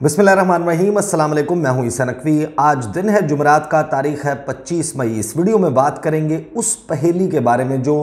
बिस्मिल्लाहिर्रहमानिर्रहीम, अस्सलाम वालेकुम। मैं हूं ईसा नकवी। आज दिन है जुमेरात का, तारीख है 25 मई। इस वीडियो में बात करेंगे उस पहेली के बारे में जो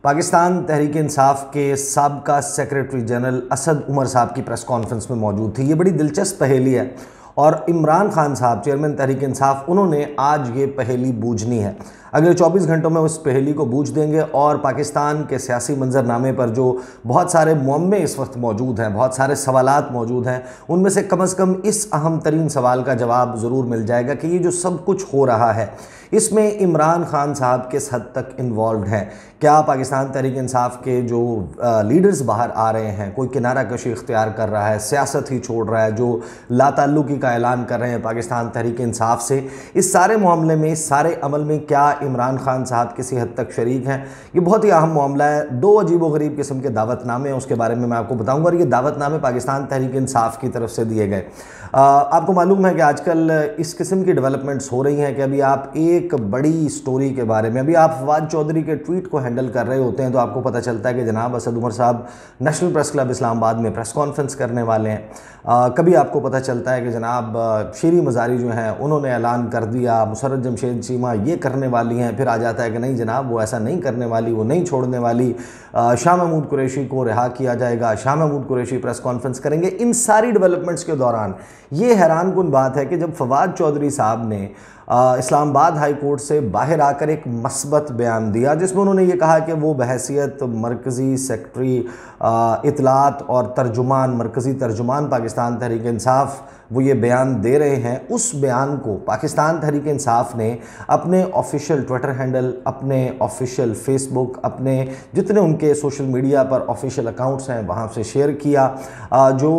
पाकिस्तान तहरीक इंसाफ के साबका सेक्रेटरी जनरल असद उमर साहब की प्रेस कॉन्फ्रेंस में मौजूद थी। ये बड़ी दिलचस्प पहेली है और इमरान खान साहब, चेयरमैन तहरीक इंसाफ, उन्होंने आज ये पहेली बूझनी है। अगले 24 घंटों में उस पहेली को बूझ देंगे और पाकिस्तान के सियासी मंजरनामे पर जो बहुत सारे मुअम्मे इस वक्त मौजूद हैं, बहुत सारे सवालात मौजूद हैं, उनमें से कम इस अहम तरीन सवाल का जवाब ज़रूर मिल जाएगा कि ये जो सब कुछ हो रहा है इसमें इमरान खान साहब किस हद तक इन्वॉल्व्ड हैं। क्या पाकिस्तान तहरीक इंसाफ के जो लीडर्स बाहर आ रहे हैं, कोई किनारा कशी इख्तियार कर रहा है, सियासत ही छोड़ रहा है, जो लाताल्लुकी का ऐलान कर रहे हैं पाकिस्तान तहरीक इंसाफ से, इस सारे मामले में, इस सारे अमल में क्या इमरान खान साहब किसी हद तक शरीक हैं? ये बहुत ही अहम मामला है। दो अजीबोगरीब किस्म के दावतनामे हैं, उसके बारे में मैं आपको बताऊंगा और ये दावतनामे पाकिस्तान तहरीक इंसाफ की तरफ से दिए गए। आपको मालूम है कि आजकल इस किस्म की डेवलपमेंट्स हो रही हैं कि अभी आप एक बड़ी स्टोरी के बारे में, अभी आप फवाद चौधरी के ट्वीट को हैंडल कर रहे होते हैं तो आपको पता चलता है कि जनाब असद उमर साहब नेशनल प्रेस क्लब इस्लामाबाद में प्रेस कॉन्फ्रेंस करने वाले हैं। कभी आपको पता चलता है कि जनाब शीरी मज़ारी जो हैं उन्होंने ऐलान कर दिया मुसर्रत जमशेद चीमा ये करने वाली हैं, फिर आ जाता है कि नहीं जनाब वो ऐसा नहीं करने वाली, वो नहीं छोड़ने वाली, शाह महमूद कुरैशी को रिहा किया जाएगा, शाह महमूद कुरैशी प्रेस कॉन्फ्रेंस करेंगे। इन सारी डेवलपमेंट्स के दौरान ये हैरानकुन बात है कि जब फवाद चौधरी साहब ने इस्लामाबाद हाई कोर्ट से बाहर आकर एक मस्बत बयान दिया जिसमें उन्होंने ये कहा कि वो बहैसियत मरकज़ी सेक्रेटरी इतलात और तर्जुमान, मरकज़ी तर्जुमान पाकिस्तान तहरीक इंसाफ, वो ये बयान दे रहे हैं, उस बयान को पाकिस्तान तहरीक इंसाफ ने अपने ऑफिशियल ट्विटर हैंडल, अपने ऑफिशियल फेसबुक, अपने जितने उनके सोशल मीडिया पर ऑफिशियल अकाउंट्स हैं वहाँ से शेयर किया। जो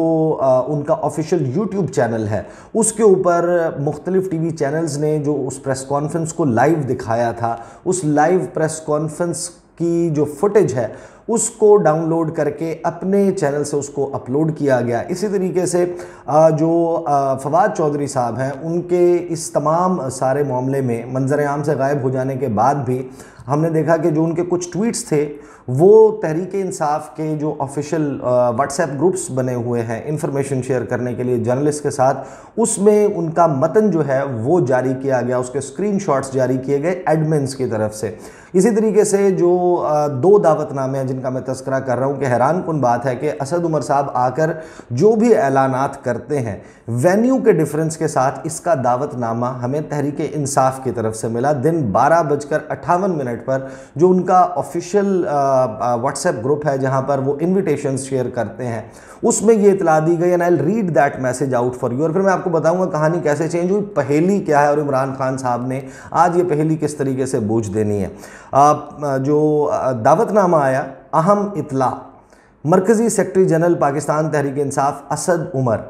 उनका ऑफिशियल यूट्यूब चैनल है उसके ऊपर मुख्तलिफ टीवी चैनल्स ने जो उस प्रेस कॉन्फ्रेंस को लाइव दिखाया था, उस लाइव प्रेस कॉन्फ्रेंस की जो फुटेज है उसको डाउनलोड करके अपने चैनल से उसको अपलोड किया गया। इसी तरीके से जो फवाद चौधरी साहब हैं उनके इस तमाम सारे मामले में मंजर आम से गायब हो जाने के बाद भी हमने देखा कि जो उनके कुछ ट्वीट्स थे वो तहरीक इंसाफ के जो ऑफिशियल व्हाट्सएप ग्रुप्स बने हुए हैं इंफॉर्मेशन शेयर करने के लिए जर्नलिस्ट के साथ, उसमें उनका मतन जो है वो जारी किया गया, उसके स्क्रीनशॉट्स जारी किए गए एडमिन्स की तरफ से। इसी तरीके से जो दो दावतनामे हैं जिनका मैं तस्करा कर रहा हूँ कि हैरानकुन बात है कि असद उमर साहब आकर जो भी ऐलानात करते हैं वेन्यू के डिफरेंस के साथ इसका दावतनामा हमें तहरीक इंसाफ की तरफ से मिला। दिन 12:58 पर जो उनका ऑफिशियल व्हाट्सएप ग्रुप है जहां पर वो इन्विटेशंस शेयर करते हैं उसमें ये इतला दी गई and I will read that message out for you. और फिर मैं आपको बताऊंगा कहानी कैसे चेंज हुई, पहेली क्या है और इमरान खान साहब ने आज ये पहेली किस तरीके से बूझ देनी है। जो दावतनामा आया, अहम इतला, मरकज़ी सेक्रेटरी जनरल पाकिस्तान तहरीक इंसाफ असद उमर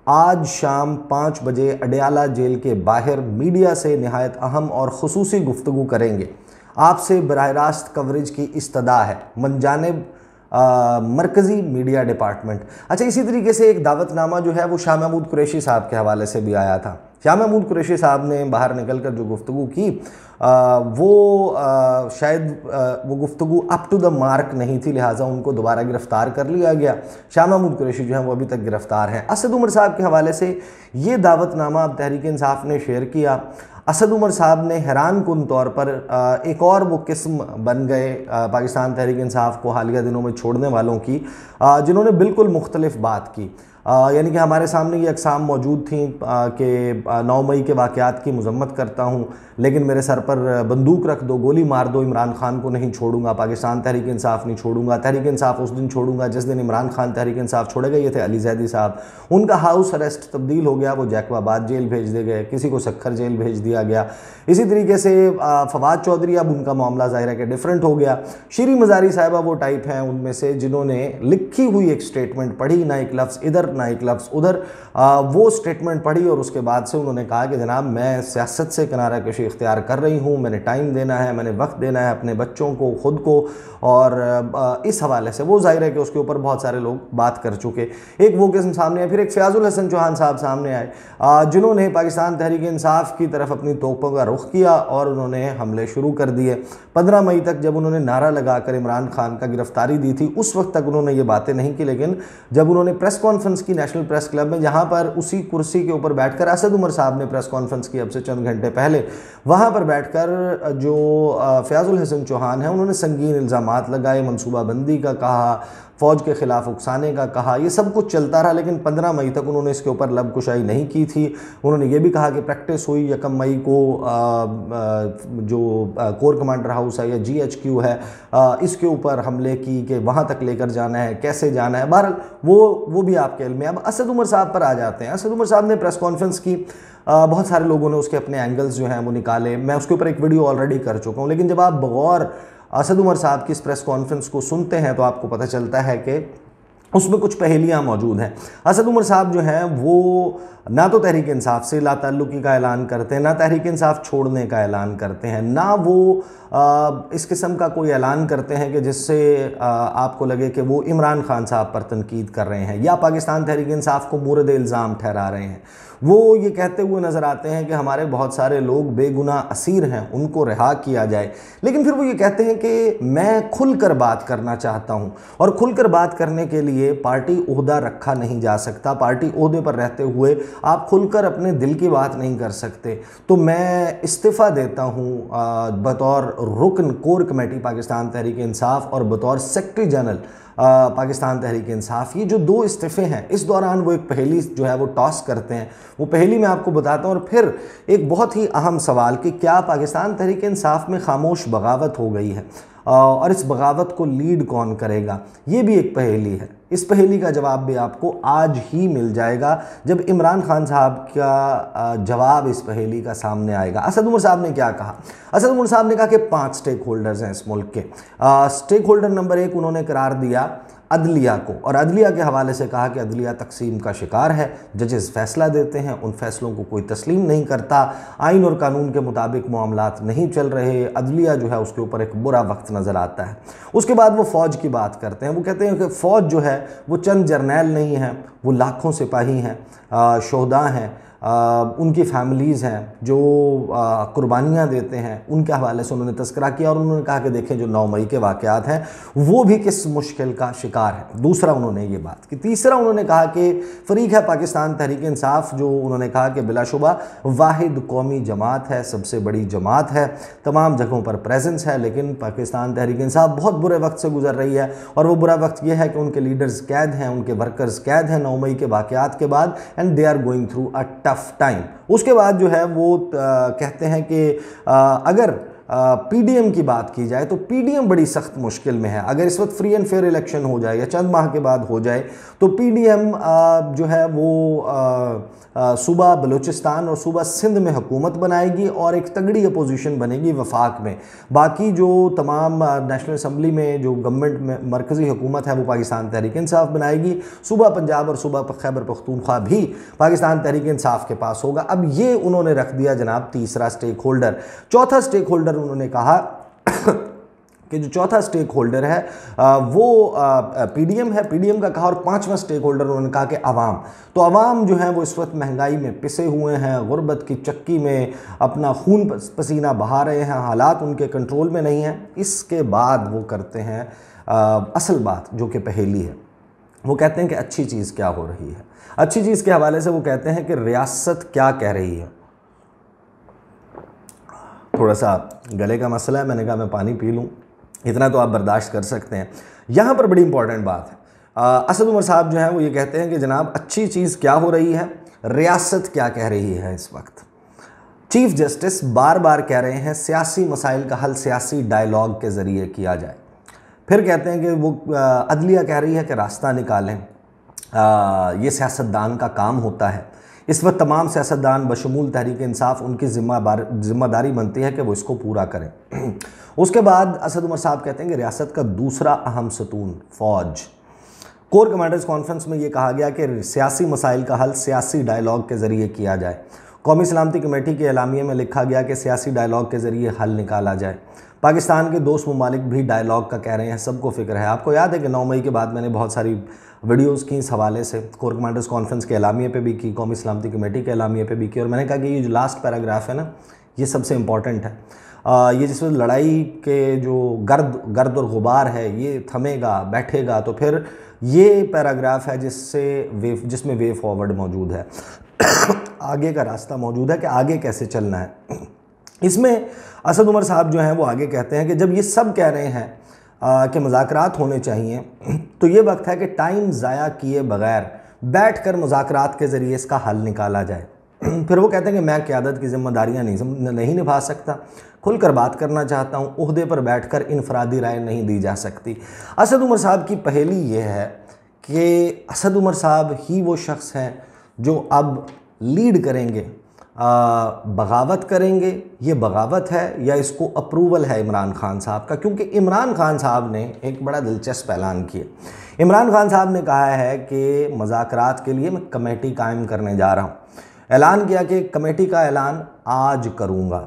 आज शाम 5 बजे अडयाला जेल के बाहर मीडिया से निहायत अहम और खुसूसी गुफ्तगू करेंगे। आपसे बराह रास्त कवरेज की इस्तदा है मनजानिब मरकज़ी मीडिया डिपार्टमेंट। अच्छा, इसी तरीके से एक दावतनामा जो है वो शाह महमूद कुरैशी साहब के हवाले से भी आया था। शाह महमूद कुरैशी साहब ने बाहर निकल कर जो गुफ्तगू की शायद वो गुफ्तगू अप टू द मार्क नहीं थी, लिहाजा उनको दोबारा गिरफ्तार कर लिया गया। शाह महमूद कुरैशी जो हैं वो अभी तक गिरफ्तार हैं। असद उमर साहब के हवाले से ये दावतनामा अब तहरीक इंसाफ ने शेयर किया। असद उमर साहब ने हैरानकुन तौर पर एक और वो किस्म बन गए पाकिस्तान तहरीक इंसाफ को हालिया दिनों में छोड़ने वालों की, जिन्होंने बिल्कुल मुख्तलिफ बात की। यानी कि हमारे सामने ये अक़साम मौजूद थी कि 9 मई के वाक़यात की मज़म्मत करता हूँ लेकिन मेरे सर पर बंदूक रख दो, गोली मार दो, इमरान खान को नहीं छोड़ूंगा, पाकिस्तान तहरीक इंसाफ नहीं छोड़ूंगा, तहरीक इंसाफ उस दिन छोड़ूंगा जिस दिन इमरान खान तहरीक इंसाफ छोड़े गए। ये थे अली जैदी साहब, उनका हाउस अरेस्ट तब्दील हो गया, वो जैकबाबाद जेल भेज दिए गए, किसी को सखर जेल भेज दिया गया। इसी तरीके से फवाद चौधरी, अब उनका मामला ज़ाहिर है कि डिफरेंट हो गया। शीरी मज़ारी साहिबा वो टाइप हैं उनमें से जिन्होंने लिखी हुई एक स्टेटमेंट पढ़ी, ना एक लफ्ज़ इधर ना एक लफ्ज़ उधर, वो स्टेटमेंट पढ़ी और उसके बाद से उन्होंने कहा कि जनाब मैं सियासत से किनारा कशी इख्तियार कर रही हूँ, मैंने टाइम देना है, मैंने वक्त देना है अपने बच्चों को, ख़ुद को, और इस हवाले से वो जाहिर है कि उसके ऊपर बहुत सारे लोग बात कर चुके। एक वो किस्म सामने आए, फिर एक फ़याज़ुल हसन चौहान साहब सामने आए जिन्होंने पाकिस्तान तहरीक इंसाफ की तरफ अपनी तोपों का रुख किया और उन्होंने हमले शुरू कर दिए। 15 मई तक जब उन्होंने नारा लगाकर इमरान खान का गिरफ्तारी दी थी उस वक्त तक उन्होंने ये बातें नहीं की, लेकिन जब उन्होंने प्रेस कॉन्फ्रेंस की नेशनल प्रेस क्लब में, जहां पर उसी कुर्सी के ऊपर बैठकर असद उमर साहब ने प्रेस कॉन्फ्रेंस की अब से चंद घंटे पहले। वहां पर बैठकर जो फयाजुल हसन चौहान है उन्होंने संगीन इल्ज़ामात लगाए, मनसूबाबंदी का कहा, फ़ौज के ख़िलाफ़ उकसाने का कहा। ये सब कुछ चलता रहा, लेकिन 15 मई तक उन्होंने इसके ऊपर लबकुशाई नहीं की थी। उन्होंने ये भी कहा कि प्रैक्टिस हुई 1 मई को जो कोर कमांडर हाउस है या GHQ है इसके ऊपर हमले की, कि वहाँ तक लेकर जाना है, कैसे जाना है। बहरहाल वो भी आपके इल्म में। अब असद उमर साहब पर आ जाते हैं। असद उमर साहब ने प्रेस कॉन्फ्रेंस की, बहुत सारे लोगों ने उसके अपने एंगल्स जो हैं वो निकाले। मैं उसके ऊपर एक वीडियो ऑलरेडी कर चुका हूँ, लेकिन जब आप बगौर असद उमर साहब की इस प्रेस कॉन्फ्रेंस को सुनते हैं तो आपको पता चलता है कि उसमें कुछ पहेलियां मौजूद हैं। असद उमर साहब जो हैं वो ना तो तहरीक इंसाफ से लाताल्लुकी का ऐलान करते हैं, ना तहरीक इंसाफ छोड़ने का ऐलान करते हैं, ना वो इस किस्म का कोई ऐलान करते हैं कि जिससे आपको लगे कि वो इमरान खान साहब पर तनकीद कर रहे हैं या पाकिस्तान तहरीक इंसाफ को मूरद इल्ज़ाम ठहरा रहे हैं। वो ये कहते हुए नज़र आते हैं कि हमारे बहुत सारे लोग बेगुनाह असीर हैं, उनको रिहा किया जाए। लेकिन फिर वो ये कहते हैं कि मैं खुलकर बात करना चाहता हूँ, और खुलकर बात करने के लिए पार्टी ओहदा रखा नहीं जा सकता। पार्टी ओहदे पर रहते हुए आप खुलकर अपने दिल की बात नहीं कर सकते। तो मैं इस्तीफ़ा देता हूँ बतौर रुकन कोर कमेटी पाकिस्तान तहरीक इंसाफ और बतौर सेक्रेटरी जनरल पाकिस्तान तहरीक इंसाफ। ये जो 2 इस्तीफ़े हैं, इस दौरान वो एक पहेली जो है वो टॉस करते हैं। वो पहेली मैं आपको बताता हूँ, और फिर एक बहुत ही अहम सवाल कि क्या पाकिस्तान तहरीक इंसाफ में खामोश बगावत हो गई है, और इस बगावत को लीड कौन करेगा, ये भी एक पहेली है। इस पहेली का जवाब भी आपको आज ही मिल जाएगा जब इमरान खान साहब का जवाब इस पहेली का सामने आएगा। असद उमर साहब ने क्या कहा? असद उमर साहब ने कहा कि 5 स्टेक होल्डर्स हैं इस मुल्क के। स्टेक होल्डर नंबर 1 उन्होंने करार दिया अदलिया को, और अदलिया के हवाले से कहा कि अदलिया तकसीम का शिकार है। जजेस फैसला देते हैं, उन फैसलों को कोई तस्लीम नहीं करता, आइन और कानून के मुताबिक मामलात नहीं चल रहे, अदलिया जो है उसके ऊपर एक बुरा वक्त नज़र आता है। उसके बाद वो फ़ौज की बात करते हैं। वो कहते हैं कि फ़ौज जो है वो चंद जर्नैल नहीं हैं, वो लाखों सिपाही हैं, शोहदा हैं, उनकी फैमिलीज़ हैं जो कुर्बानियाँ देते हैं, उनके हवाले से उन्होंने तस्करा किया। और उन्होंने कहा कि देखें जो 9 मई के वाक़यात हैं वो भी किस मुश्किल का शिकार है। दूसरा उन्होंने ये बात की। तीसरा उन्होंने कहा कि फ़रीक है पाकिस्तान तहरीक इंसाफ, जो उन्होंने कहा कि बिलाशुबा वाहिद कौमी जमात है, सबसे बड़ी जमात है, तमाम जगहों पर प्रेजेंस है, लेकिन पाकिस्तान तहरीक इंसाफ बहुत बुरे वक्त से गुजर रही है। और वो बुरा वक्त ये है कि उनके लीडर्स कैद हैं, उनके वर्कर्स कैद हैं 9 मई के वाक़यात के बाद, and they are going through a tough time. उसके बाद जो है वो कहते हैं कि अगर PDM की बात की जाए तो PDM बड़ी सख्त मुश्किल में है। अगर इस वक्त फ्री एंड फेयर इलेक्शन हो जाए या चंद माह के बाद हो जाए तो PDM जो है वो सूबा बलूचिस्तान और सूबा सिंध में हुकूमत बनाएगी और एक तगड़ी अपोजिशन बनेगी वफाक में। बाकी जो तमाम नेशनल असम्बली में जो गवर्नमेंट में मरकज़ी हुकूमत है वो पाकिस्तान तहरीक इंसाफ बनाएगी। सूबा पंजाब और सूबा खैबर पख्तूनख्वा भी पाकिस्तान तहरीक इंसाफ के पास होगा। अब ये उन्होंने रख दिया जनाब तीसरा स्टेक होल्डर। चौथा स्टेक होल्डर उन्होंने कहा कि जो चौथा स्टेक होल्डर है वो PDM है, PDM का कहा। और 5वां स्टेक होल्डर उन्होंने कहा कि अवाम। तो अवाम जो है वो इस वक्त महंगाई में पिसे हुए हैं, गुर्बत की चक्की में अपना खून पसीना बहा रहे हैं, हालात उनके कंट्रोल में नहीं हैं। इसके बाद वो करते हैं असल बात जो कि पहेली है। वो कहते हैं कि अच्छी चीज़ क्या हो रही है। अच्छी चीज़ के हवाले से वो कहते हैं कि रियासत क्या कह रही है। थोड़ा सा गले का मसला है, मैंने कहा मैं पानी पी लूँ, इतना तो आप बर्दाश्त कर सकते हैं। यहाँ पर बड़ी इंपॉर्टेंट बात है। असद उमर साहब जो है वो ये कहते हैं कि जनाब अच्छी चीज़ क्या हो रही है, रियासत क्या कह रही है इस वक्त। चीफ जस्टिस बार बार कह रहे हैं सियासी मसाइल का हल सियासी डायलॉग के ज़रिए किया जाए। फिर कहते हैं कि वो अदलिया कह रही है कि रास्ता निकालें, ये सियासतदान का काम होता है। इस वक्त तमाम सियासतदान बशमूल तहरीक इंसाफ उनकी जिम्मेदारी बनती है कि वो इसको पूरा करें। उसके बाद असद उमर साहब कहते हैं कि रियासत का दूसरा अहम सतून फ़ौज। कोर कमांडर्स कॉन्फ्रेंस में ये कहा गया कि सियासी मसाइल का हल सियासी डायलॉग के ज़रिए किया जाए। कौमी सलामती कमेटी के एलामिये में लिखा गया कि सियासी डायलॉग के ज़रिए हल निकाला जाए। पाकिस्तान के दोस्त ममालिक भी डायलॉग का कह रहे हैं, सबको फिक्र है। आपको याद है कि 9 मई के बाद मैंने बहुत सारी वीडियोस की इस हवाले से, कोर कमांडर्स कॉन्फ्रेंस के एलामिये पे भी की, कौमी सलामती कमेटी के एलामिये पे भी की, और मैंने कहा कि ये जो लास्ट पैराग्राफ है ना, ये सबसे इम्पॉर्टेंट है। ये जिसमें लड़ाई के जो गर्द और गुबार है ये थमेगा बैठेगा तो फिर ये पैराग्राफ है जिसमें वे फॉरवर्ड मौजूद है, आगे का रास्ता मौजूद है कि आगे कैसे चलना है। इसमें असद उमर साहब जो हैं वो आगे कहते हैं कि जब ये सब कह रहे हैं कि मुज़ाकरात होने चाहिए, तो ये वक्त है कि टाइम ज़ाया किए बगैर बैठ कर मुज़ाकरात के ज़रिए इसका हल निकाला जाए। फिर वो कहते हैं कि मैं क़यादत की ज़िम्मेदारियाँ नहीं निभा सकता, खुलकर बात करना चाहता हूँ, ओहदे पर बैठकर इनफरादी राय नहीं दी जा सकती। असद उमर साहब की पहेली ये है कि असद उमर साहब ही वो शख्स हैं जो अब लीड करेंगे, बगावत करेंगे। ये बगावत है या इसको अप्रूवल है इमरान खान साहब का, क्योंकि इमरान खान साहब ने एक बड़ा दिलचस्प ऐलान किया। इमरान खान साहब ने कहा है कि मुज़ाकरात के लिए मैं कमेटी कायम करने जा रहा हूँ। ऐलान किया कि कमेटी का ऐलान आज करूँगा।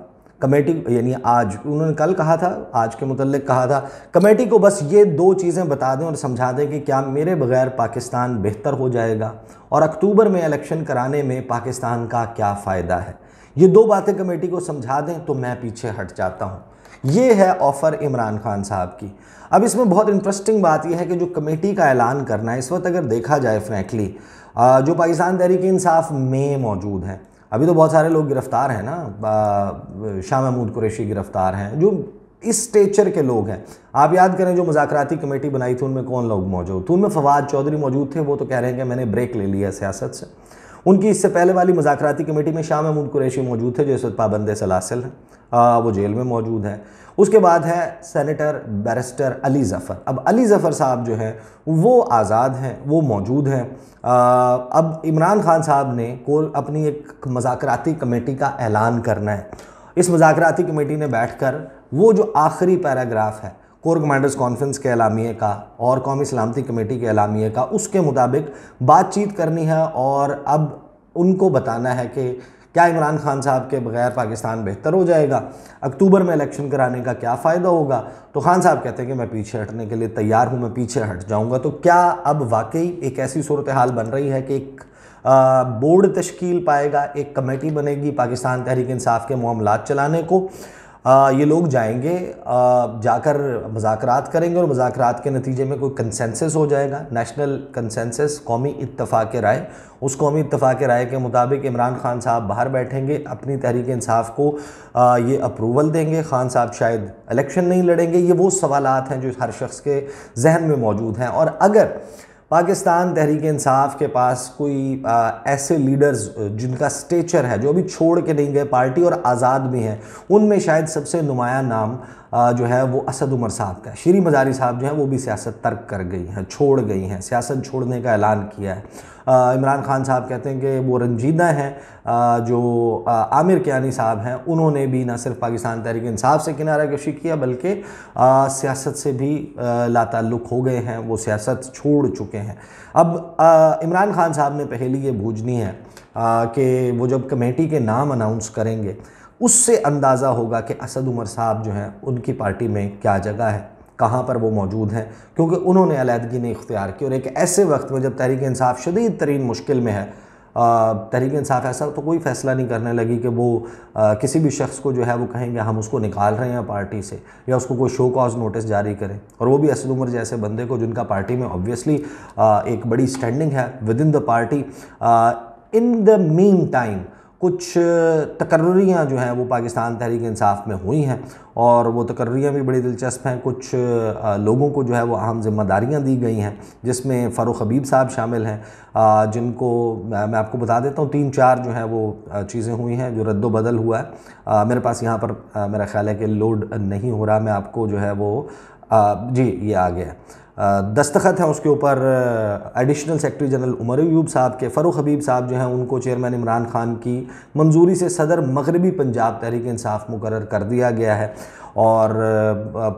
कमेटी यानी आज, उन्होंने कल कहा था, आज के मुतल्लिक कहा था, कमेटी को बस ये 2 चीज़ें बता दें और समझा दें कि क्या मेरे बग़ैर पाकिस्तान बेहतर हो जाएगा और अक्टूबर में इलेक्शन कराने में पाकिस्तान का क्या फ़ायदा है। ये 2 बातें कमेटी को समझा दें तो मैं पीछे हट जाता हूँ। ये है ऑफ़र इमरान खान साहब की। अब इसमें बहुत इंटरेस्टिंग बात यह है कि जो कमेटी का ऐलान करना है इस वक्त अगर देखा जाए फ्रैंकली, जो पाकिस्तान तहरीक इंसाफ में मौजूद हैं, अभी तो बहुत सारे लोग गिरफ़्तार हैं ना, शाह महमूद कुरैशी गिरफ़्तार हैं, जो इस स्टेचर के लोग हैं। आप याद करें जो मुज़ाकराती कमेटी बनाई थी उनमें कौन लोग मौजूद थे? उनमें फवाद चौधरी मौजूद थे। वो तो कह रहे हैं कि मैंने ब्रेक ले लिया सियासत से। उनकी इससे पहले वाली मुज़ाकराती कमेटी में शाह महमूद कुरैशी मौजूद थे जो इस वक्त पाबंद सलासिल हैं, वो जेल में मौजूद हैं। उसके बाद है सेनेटर बैरिस्टर अली ज़फ़र। अब अली ज़फ़र साहब जो हैं वो आज़ाद हैं, वो मौजूद हैं। अब इमरान खान साहब ने अपनी एक मुज़ाकराती कमेटी का ऐलान करना है। इस मुज़ाकराती कमेटी ने बैठकर वो जो आखिरी पैराग्राफ है कोर कमांडर्स कॉन्फ्रेंस के एलामिये का और कौमी सलामती कमेटी के एलामिये का, उसके मुताबिक बातचीत करनी है और अब उनको बताना है कि क्या इमरान खान साहब के बगैर पाकिस्तान बेहतर हो जाएगा, अक्टूबर में इलेक्शन कराने का क्या फ़ायदा होगा। तो खान साहब कहते हैं कि मैं पीछे हटने के लिए तैयार हूँ, मैं पीछे हट जाऊँगा। तो क्या अब वाकई एक ऐसी सूरत हाल बन रही है कि एक बोर्ड तश्कील पाएगा, एक कमेटी बनेगी पाकिस्तान तहरीक इंसाफ के मामलात चलाने को, ये लोग जाएंगे, जाकर मुज़ाकरात करेंगे और मुज़ाकरात के नतीजे में कोई कंसेंसस हो जाएगा, नेशनल कंसेंसस, कौमी इत्तफ़ाक़ राय। उस कौमी इत्तफ़ाक़ राय के मुताबिक इमरान खान साहब बाहर बैठेंगे, अपनी तहरीक इंसाफ को ये अप्रूवल देंगे, खान साहब शायद इलेक्शन नहीं लड़ेंगे। ये वो सवालात हैं जो हर शख्स के जहन में मौजूद हैं। और अगर पाकिस्तान तहरीक इंसाफ के पास कोई ऐसे लीडर्स जिनका स्टेचर है, जो अभी छोड़ के नहीं गए पार्टी और आज़ाद भी हैं, उनमें शायद सबसे नुमाया नाम जो है वो असद उमर साहब का है। शीरी मज़ारी साहब जो हैं वो भी सियासत तर्क कर गई हैं, छोड़ गई हैं, सियासत छोड़ने का ऐलान किया है। इमरान खान साहब कहते हैं कि वो रंजीदा हैं। जो आमिर कियानी साहब हैं उन्होंने भी ना सिर्फ पाकिस्तान तहरीक इंसाफ से किनारा कशी किया बल्कि सियासत से भी लाताल्लुक़ हो गए हैं, वो सियासत छोड़ चुके हैं। अब इमरान खान साहब ने पहली ये बूझनी है कि वो जब कमेटी के नाम अनाउंस करेंगे उससे अंदाज़ा होगा कि असद उमर साहब जो हैं उनकी पार्टी में क्या जगह है, कहाँ पर वो मौजूद हैं, क्योंकि उन्होंने अलहदगी नहीं इख्तियार की। और एक ऐसे वक्त में जब तहरीक इंसाफ शदीद तरीन मुश्किल में है, तहरीक इंसाफ ऐसा तो कोई फ़ैसला नहीं करने लगी कि वो किसी भी शख्स को जो है वो कहेंगे हम उसको निकाल रहे हैं पार्टी से, या उसको कोई शो कॉज नोटिस जारी करें। और वो भी असद उमर जैसे बंदे को जिनका पार्टी में ऑब्वियसली एक बड़ी स्टैंडिंग है with in the party. In the mean time कुछ तकर्रियाँ जो हैं वो पाकिस्तान तहरीक इंसाफ में हुई हैं और वो तकर्रियाँ भी बड़ी दिलचस्प हैं। कुछ लोगों को जो है वो अहम ज़िम्मेदारियाँ दी गई हैं, जिसमें फ़ारूक हबीब साहब शामिल हैं, जिनको मैं आपको बता देता हूँ 3-4 जो है वो चीज़ें हुई हैं जो रद्द बदल हुआ है। मेरे पास यहाँ पर मेरा ख्याल है कि लोड नहीं हो रहा, मैं आपको जो है वो जी ये आ गया दस्तखत हैं उसके ऊपर additional secretary general Umar Ayub sahab के। फ़ारूक हबीब साहब जो हैं उनको चेयरमैन इमरान खान की मंजूरी से सदर मगरबी पंजाब तहरीक इंसाफ मुकर्रर कर दिया गया है। और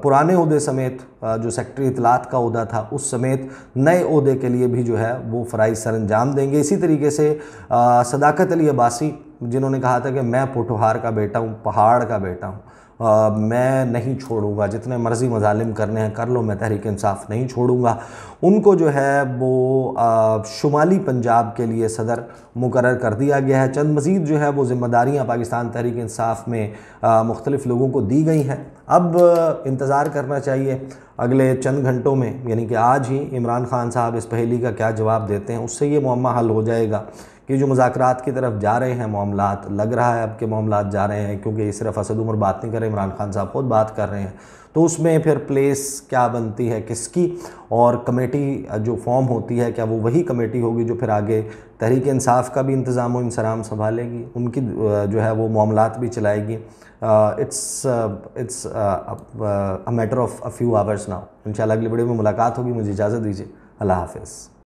पुराने ओहदे समेत जो सेक्रेटरी इतलात का ओहदा था उस समेत नए ओहदे के लिए भी जो है वो फ़राइज़ सर अंजाम देंगे। इसी तरीके से सदाकत अली अब्बासी जिन्होंने कहा था कि मैं पोठोहार का बेटा हूँ, पहाड़ का बेटा हूँ, मैं नहीं छोड़ूंगा, जितने मर्ज़ी मजालिम करने हैं कर लो, मैं तहरीक इंसाफ नहीं छोड़ूंगा। उनको जो है वो शुमाली पंजाब के लिए सदर मुकर्रर कर दिया गया है। चंद मज़ीद जो है वो ज़िम्मेदारियाँ पाकिस्तान तहरीक इंसाफ में मुख्तलिफ़ लोगों को दी गई हैं। अब इंतज़ार करना चाहिए अगले चंद घंटों में, यानी कि आज ही इमरान खान साहब इस पहेली का क्या जवाब देते हैं। उससे ये मुअम्मा हल हो जाएगा कि जो मुज़ाकरात की तरफ जा रहे हैं मामलात, लग रहा है अब के मामलात जा रहे हैं, क्योंकि सिर्फ असद उमर बात नहीं कर रहे, इमरान खान साहब खुद बात कर रहे हैं। तो उसमें फिर प्लेस क्या बनती है किसकी, और कमेटी जो फॉर्म होती है क्या वो वही कमेटी होगी जो फिर आगे तहरीक इंसाफ का भी इंतज़ाम व इंसराम संभालेगी, उनकी जो है वो मामलात भी चलाएगी। It's a matter of a few hours now. इंशाल्लाह अगली वीडियो में मुलाकात होगी। मुझे इजाज़त दीजिए। अल्लाह हाफ़िज़।